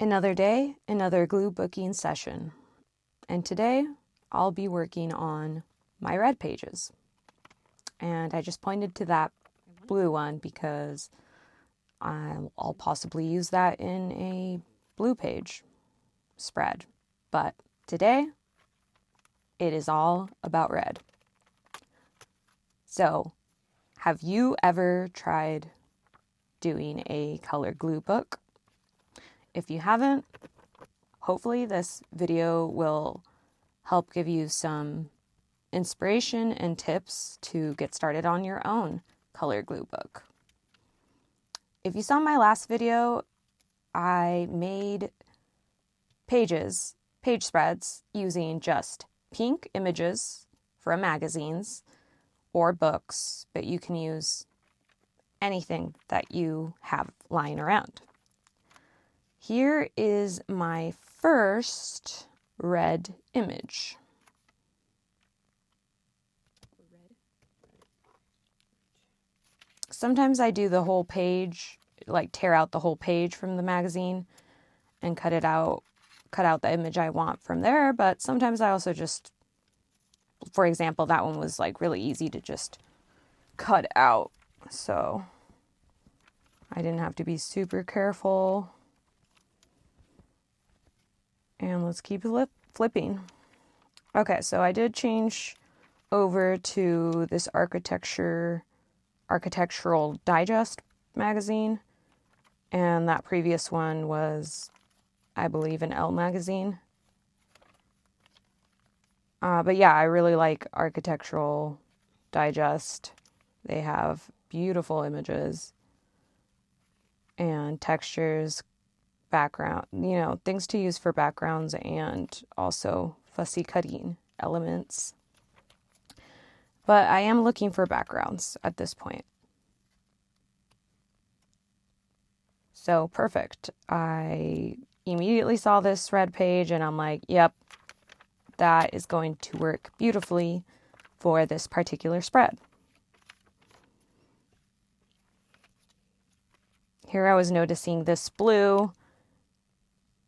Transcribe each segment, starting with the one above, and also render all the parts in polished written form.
Another day, another glue booking session. And today I'll be working on my red pages. And I just pointed to that blue one because I'll possibly use that in a blue page spread. But today it is all about red. So, have you ever tried doing a color glue book? If you haven't, hopefully this video will help give you some inspiration and tips to get started on your own color glue book. If you saw my last video, I made page spreads using just pink images from magazines or books, but you can use anything that you have lying around. Here is my first red image. Sometimes I do the whole page, like tear out the whole page from the magazine and cut out the image I want from there, but sometimes I also just, for example, that one was like really easy to just cut out, so I didn't have to be super careful. And let's keep flipping. Okay, so I did change over to this Architectural Digest magazine, and that previous one was, I believe, an Elle magazine. But yeah, I really like Architectural Digest. They have beautiful images and textures, background, things to use for backgrounds and also fussy cutting elements. But I am looking for backgrounds at this point. So perfect. I immediately saw this red page and I'm like, yep, that is going to work beautifully for this particular spread. Here I was noticing this blue,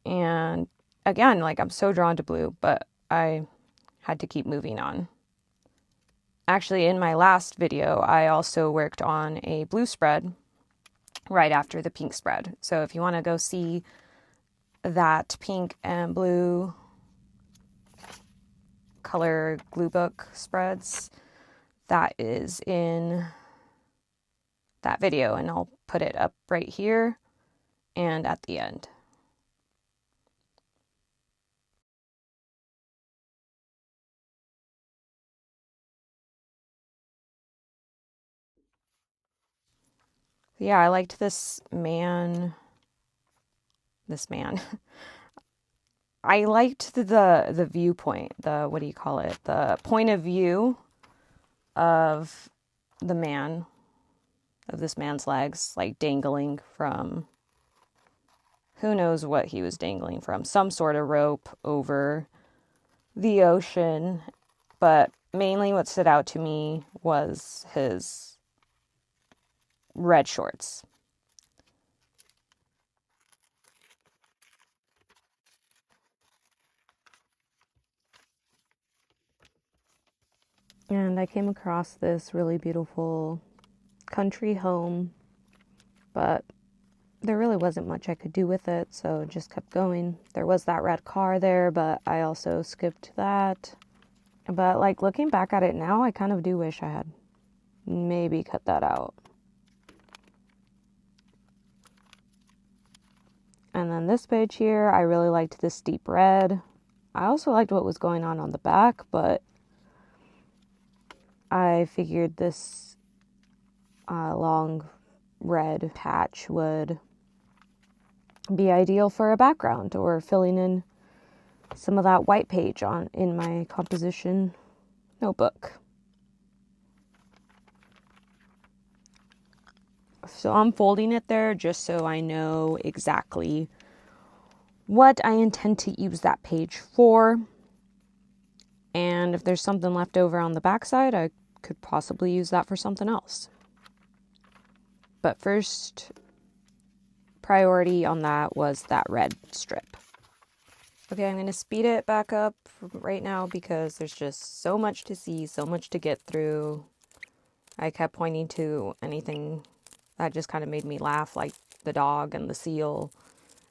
and again, like, I'm so drawn to blue, but I had to keep moving on. Actually, in my last video, I also worked on a blue spread right after the pink spread. So if you want to go see that pink and blue color glue book spreads, that is in that video, and I'll put it up right here and at the end. Yeah, I liked this man. I liked the viewpoint, what do you call it? The point of view of the man, of this man's legs, like dangling from, who knows what he was dangling from, some sort of rope over the ocean. But mainly what stood out to me was his red shorts. And I came across this really beautiful country home, but there really wasn't much I could do with it, so just kept going. There was that red car there, but I also skipped that. But like, looking back at it now, I kind of do wish I had maybe cut that out. And then this page here, I really liked this deep red. I also liked what was going on the back, but I figured this long red patch would be ideal for a background or filling in some of that white page in my composition notebook. So I'm folding it there just so I know exactly what I intend to use that page for. And if there's something left over on the backside, I could possibly use that for something else. But first, priority on that was that red strip. Okay, I'm going to speed it back up right now because there's just so much to see, so much to get through. I kept pointing to anything that just kind of made me laugh, like the dog and the seal.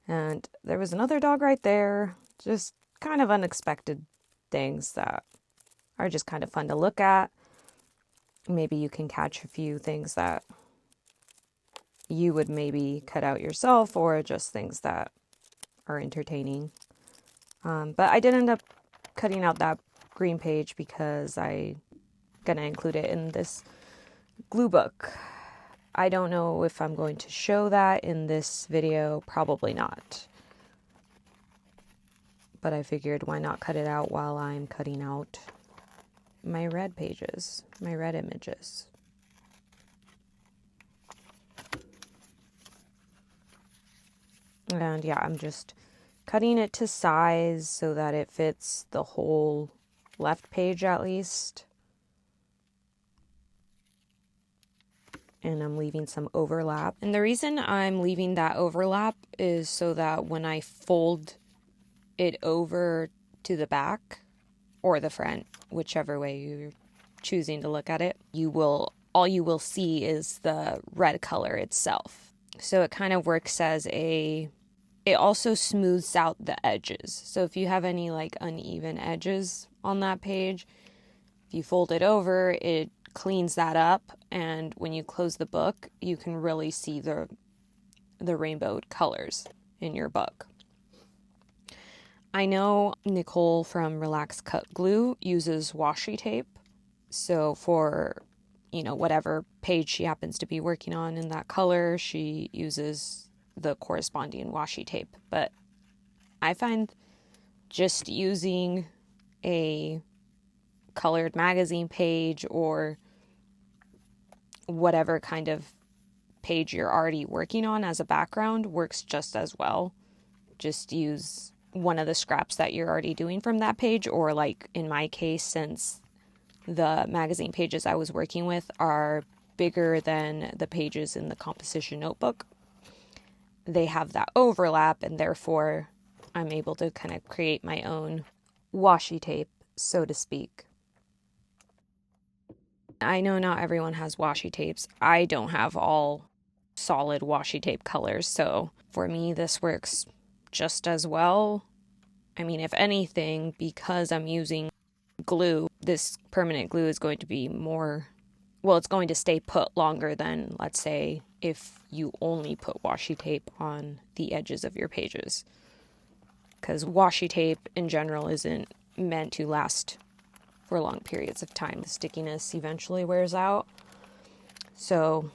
And there was another dog right there. Just kind of unexpected things that are just kind of fun to look at. Maybe you can catch a few things that you would maybe cut out yourself, or just things that are entertaining. But I did end up cutting out that green page because I'm going to include it in this glue book. I don't know if I'm going to show that in this video, probably not. But I figured why not cut it out while I'm cutting out my red pages, my red images. And yeah, I'm just cutting it to size so that it fits the whole left page at least. And I'm leaving some overlap. And the reason I'm leaving that overlap is so that when I fold it over to the back or the front, whichever way you're choosing to look at it, all you will see is the red color itself. So it kind of works as it also smooths out the edges. So if you have any like uneven edges on that page, if you fold it over, it cleans that up, and when you close the book, you can really see the rainbowed colors in your book. I know Nicole from Relax Cut Glue uses washi tape, so for whatever page she happens to be working on in that color, she uses the corresponding washi tape. But I find just using a colored magazine page or whatever kind of page you're already working on as a background works just as well. Just use one of the scraps that you're already doing from that page, or like in my case, since the magazine pages I was working with are bigger than the pages in the composition notebook, they have that overlap, and therefore I'm able to kind of create my own washi tape, so to speak. I know not everyone has washi tapes. I don't have all solid washi tape colors, so for me this works just as well. I mean, if anything, because I'm using glue, this permanent glue is going to be it's going to stay put longer than, let's say, if you only put washi tape on the edges of your pages. Because washi tape in general isn't meant to last for long periods of time. The stickiness eventually wears out. So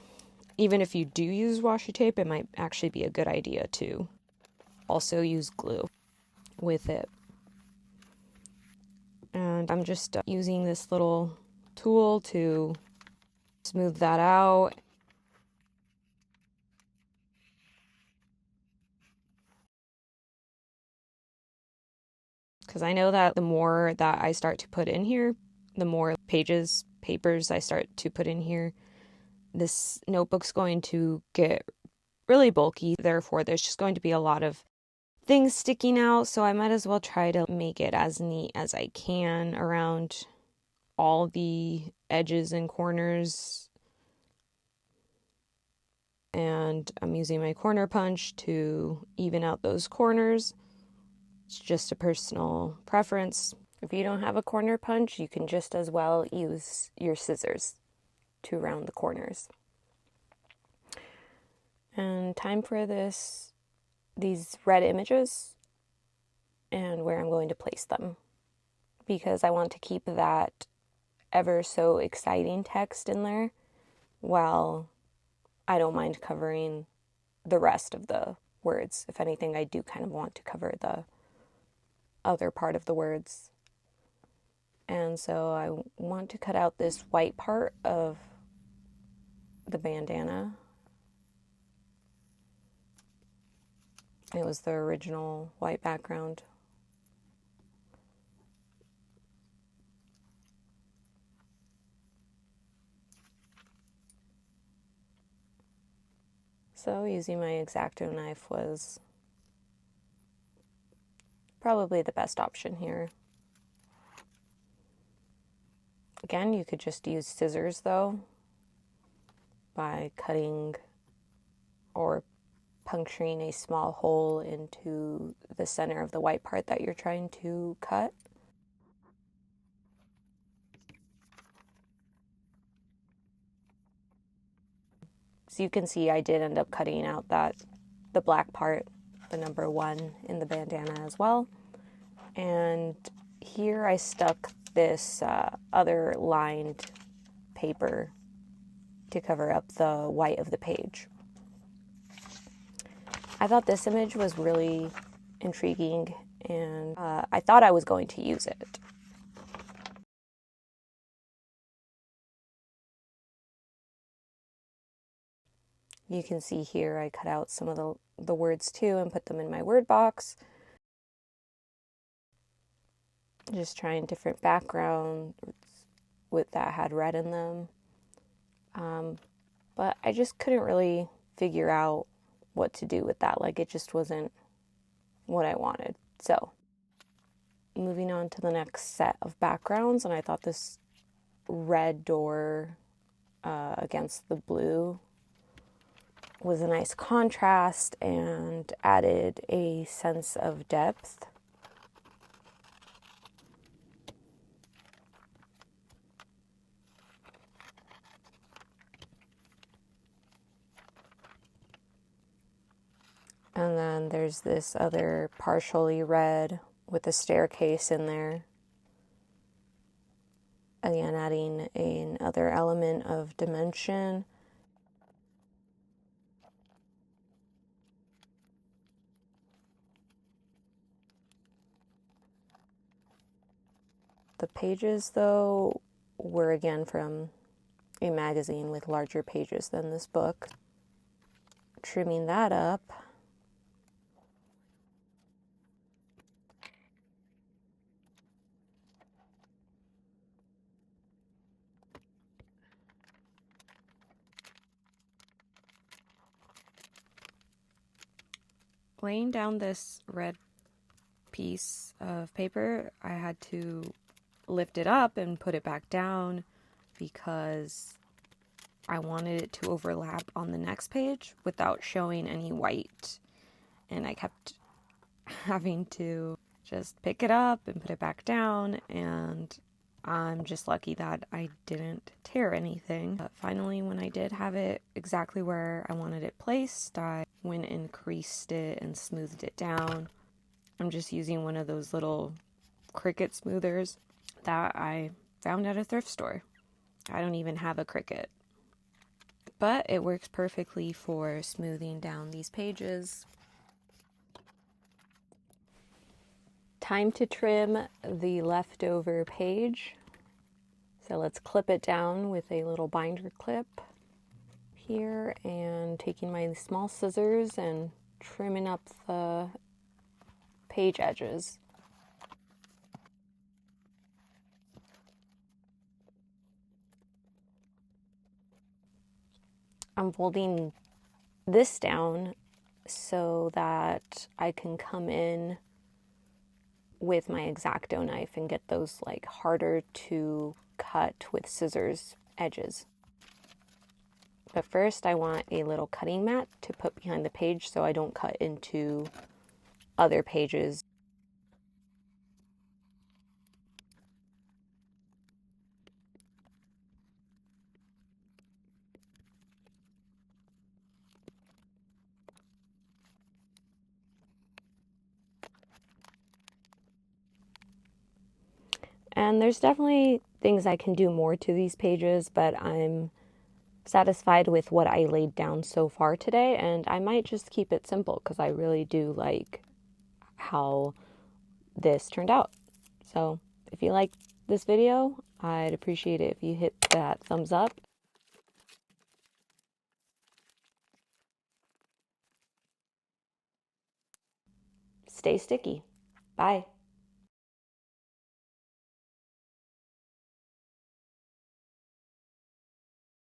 even if you do use washi tape, it might actually be a good idea to also use glue with it. And I'm just using this little tool to smooth that out. Because I know that the more that I start to put in here, the more papers I start to put in here, this notebook's going to get really bulky. Therefore, there's just going to be a lot of things sticking out. So I might as well try to make it as neat as I can around all the edges and corners. And I'm using my corner punch to even out those corners. It's just a personal preference. If you don't have a corner punch, you can just as well use your scissors to round the corners. And time for these red images and where I'm going to place them, because I want to keep that ever so exciting text in there while I don't mind covering the rest of the words. If anything, I do kind of want to cover the other part of the words. And so I want to cut out this white part of the bandana. It was the original white background. So using my X-Acto knife was probably the best option here. Again, you could just use scissors though, by cutting or puncturing a small hole into the center of the white part that you're trying to cut. So you can see I did end up cutting out the black part, the number 1 in the bandana as well. And here I stuck this other lined paper to cover up the white of the page. I thought this image was really intriguing, and I thought I was going to use it. You can see here I cut out some of the words too and put them in my word box. Just trying different backgrounds with that had red in them. But I just couldn't really figure out what to do with that. Like, it just wasn't what I wanted. So moving on to the next set of backgrounds, and I thought this red door against the blue was a nice contrast and added a sense of depth. And then there's this other partially red with a staircase in there. Again, adding another element of dimension. The pages, though, were again from a magazine with larger pages than this book. Trimming that up. Laying down this red piece of paper, I had to lift it up and put it back down because I wanted it to overlap on the next page without showing any white. And I kept having to just pick it up and put it back down, and I'm just lucky that I didn't tear anything. But finally, when I did have it exactly where I wanted it placed, I went and creased it and smoothed it down. I'm just using one of those little Cricut smoothers that I found at a thrift store. I don't even have a Cricut, but it works perfectly for smoothing down these pages. Time to trim the leftover page. So let's clip it down with a little binder clip here, and taking my small scissors and trimming up the page edges. I'm folding this down so that I can come in with my X-Acto knife and get those like harder to cut with scissors edges. But first I want a little cutting mat to put behind the page so I don't cut into other pages. And there's definitely things I can do more to these pages, but I'm satisfied with what I laid down so far today, and I might just keep it simple because I really do like how this turned out. So if you like this video, I'd appreciate it if you hit that thumbs up. Stay sticky. Bye.